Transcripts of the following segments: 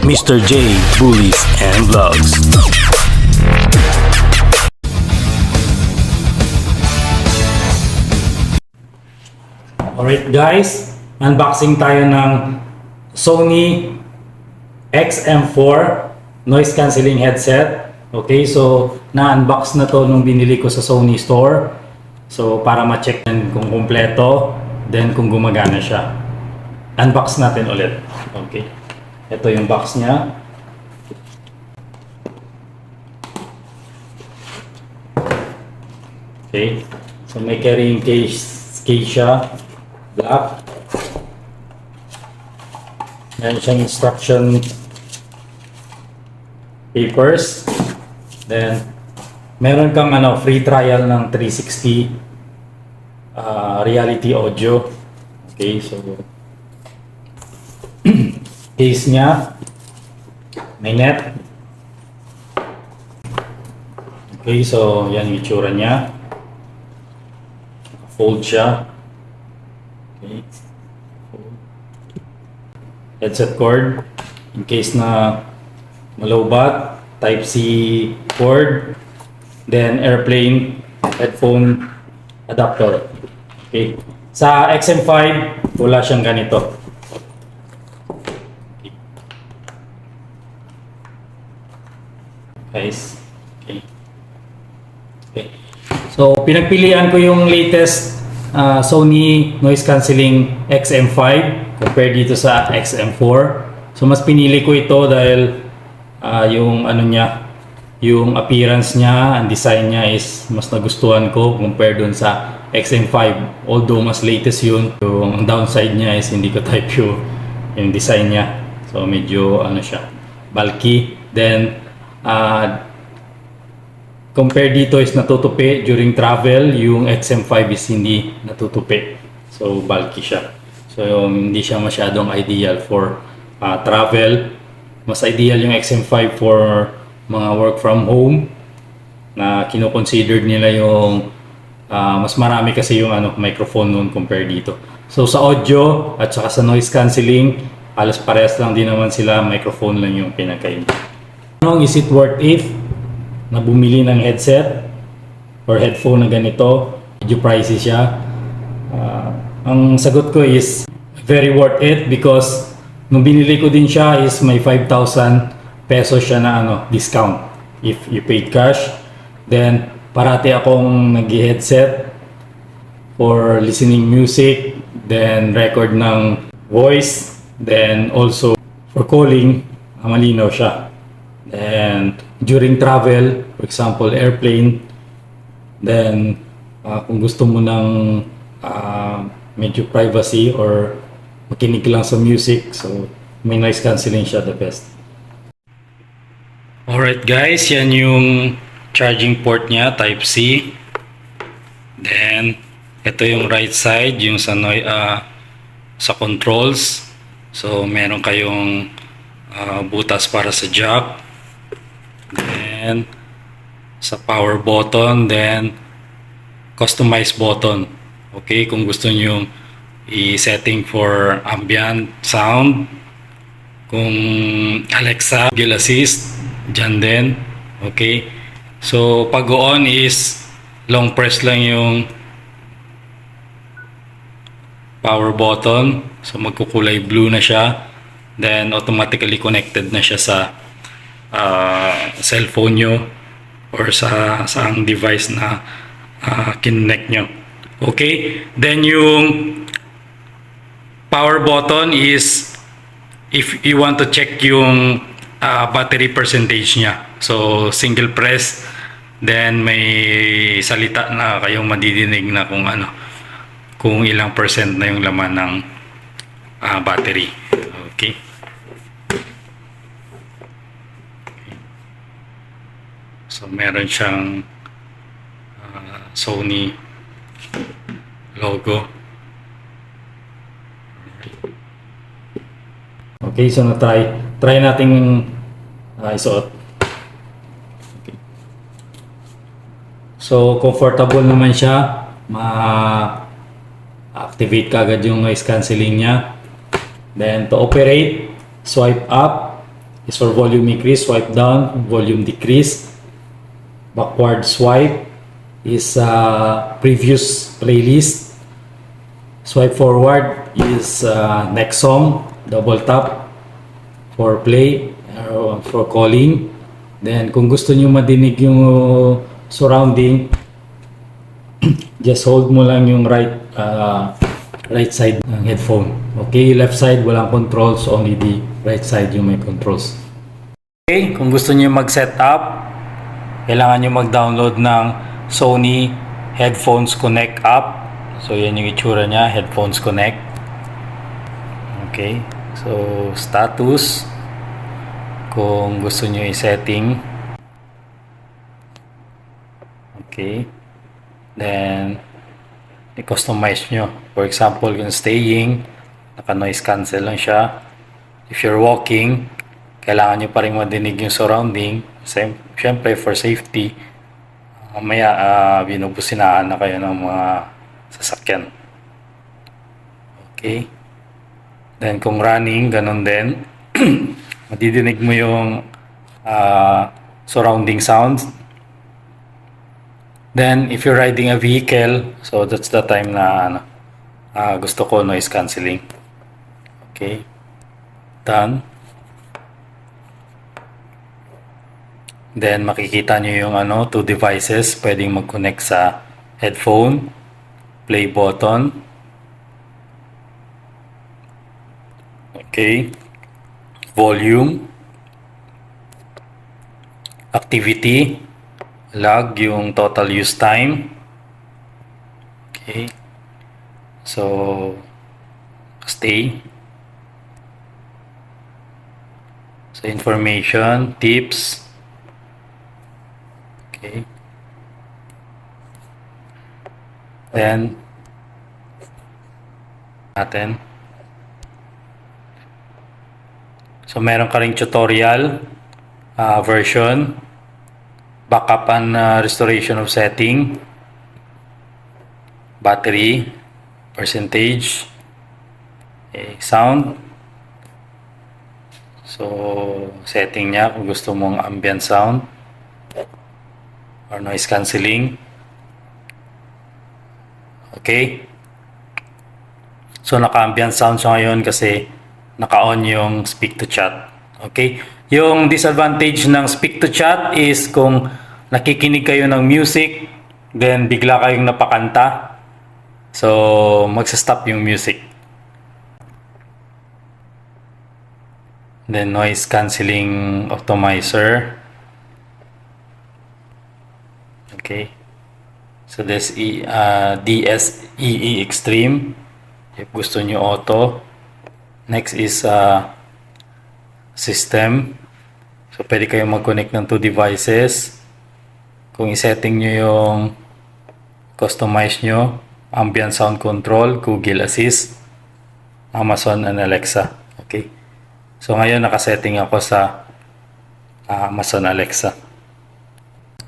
Mr. J Bullies and Vlogs. Alright guys, unboxing tayo ng Sony XM4 noise cancelling headset. Okay, so na-unbox na to nung binili ko sa Sony store. So para ma-check din kung kumpleto, then kung gumagana siya. Unbox natin ulit. Okay. Ito yung box niya. Okay. So may carrying case siya. Black. Meron siyang instruction papers. Then meron kang free trial ng 360 reality audio. Okay, so case niya may net. Okay, so yan yung itsura niya. Fold siya. Okay. Headset cord in case na malowbat, type C cord, then airplane headphone adapter. Okay. Sa XM5 wala siyang ganito. Okay. Guys. Okay. Okay. So pinagpilian ko yung latest Sony noise cancelling XM5 compared dito sa XM4. So mas pinili ko ito dahil yung yung appearance niya, ang design niya is mas nagustuhan ko compared dun sa XM5. Although mas latest yun, yung downside niya is hindi ko type yung design niya. So medyo siya, bulky. Then compare dito is natutupi during travel, yung XM5 is hindi natutupi. So bulky siya. So hindi siya masyadong ideal for travel. Mas ideal yung XM5 for mga work from home na kino-consider nila yung mas marami kasi yung microphone nun compare dito. So sa audio at saka sa noise cancelling, halos parehas lang din naman sila, microphone lang yung pinakaiba. Is it worth it na bumili ng headset or headphone na ganito? Medyo pricey siya. Ang sagot ko is very worth it because nung binili ko din siya is may 5,000 pesos siya na discount if you paid cash. Then parati akong nag-headset for listening music, then record ng voice, then also for calling, malinaw siya. Then during travel, for example airplane, then kung gusto mo ng medyo privacy or makinig lang sa music, so may noise cancelling siya, the best. Alright guys, yan yung charging port niya, type C. Then ito yung right side, yung sa sa controls. So meron kayong butas para sa jack. Then sa power button, then customize button. Okay, kung gusto niyo i-setting for ambient sound, kung Alexa, Google Assist, dyan din. Okay, so pag on is long press lang yung power button, so magkukulay blue na siya, then automatically connected na siya sa cellphone nyo or sa ang device na kinect nyo. Okay, then yung power button is if you want to check yung battery percentage niya. So single press, then may salita na kayong madidinig na kung ilang percent na yung laman ng battery. Okay. So meron siyang Sony logo. Okay, so try nating isuot. Okay. So comfortable naman siya, activate kagad yung noise cancelling niya. Then to operate, swipe up is for volume increase, swipe down, volume decrease. Backward swipe is previous playlist. Swipe forward is next song. Double tap for play or for calling. Then kung gusto niyo madinig yung surrounding, just hold mo lang yung right side ng headphone. Okay, left side walang controls, only the right side yung may controls. Okay, kung gusto niyo mag-set up, kailangan nyo mag-download ng Sony Headphones Connect app. So, yan yung itsura niya, Headphones Connect. Okay. So, status. Kung gusto nyo i-setting. Okay. Then, i-customize nyo. For example, kung staying, naka-noise cancel lang siya. If you're walking, kailangan nyo pa rin madinig yung surrounding. Siyempre, for safety, mamaya binubusinahan na kayo ng mga sasakyan. Okay. Then, kung running, ganun din. Madidinig mo yung surrounding sounds. Then, if you're riding a vehicle, so that's the time na gusto ko noise cancelling. Okay. Done. Then makikita nyo yung two devices pwedeng mag-connect sa headphone, play button. Okay. Volume, activity, log yung total use time. Okay. So stay. So information, tips. Okay. Then natin. So meron ka ring tutorial version, backup and restoration of setting, battery, percentage, sound. So setting niya kung gusto mong ambient sound or noise cancelling. Okay. So naka-ambient sound siya ngayon kasi naka-on yung speak to chat. Okay. Yung disadvantage ng speak to chat is kung nakikinig kayo ng music, then bigla kayong napakanta, so magsa-stop yung music. Then noise cancelling optimizer. Okay. So this DSEE Extreme. If gusto nyo auto. Next is system. So pwede kayong mag-connect ng 2 devices. Kung i-setting nyo yung customize nyo, ambient sound control, Google Assist, Amazon and Alexa. Okay. So ngayon nakasetting ako sa Amazon Alexa.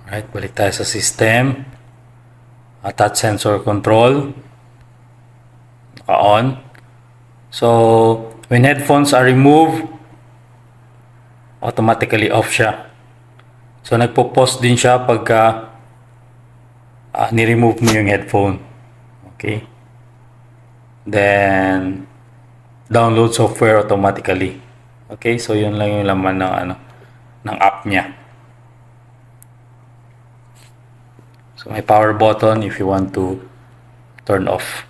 Alright, balik tayo sa system. Touch sensor control. Naka-on. So, when headphones are removed, automatically off siya. So, nagpo-pause din siya pagka ni-remove mo yung headphone. Okay. Then, download software automatically. Okay, so yun lang yung laman ng app niya. So may power button if you want to turn off.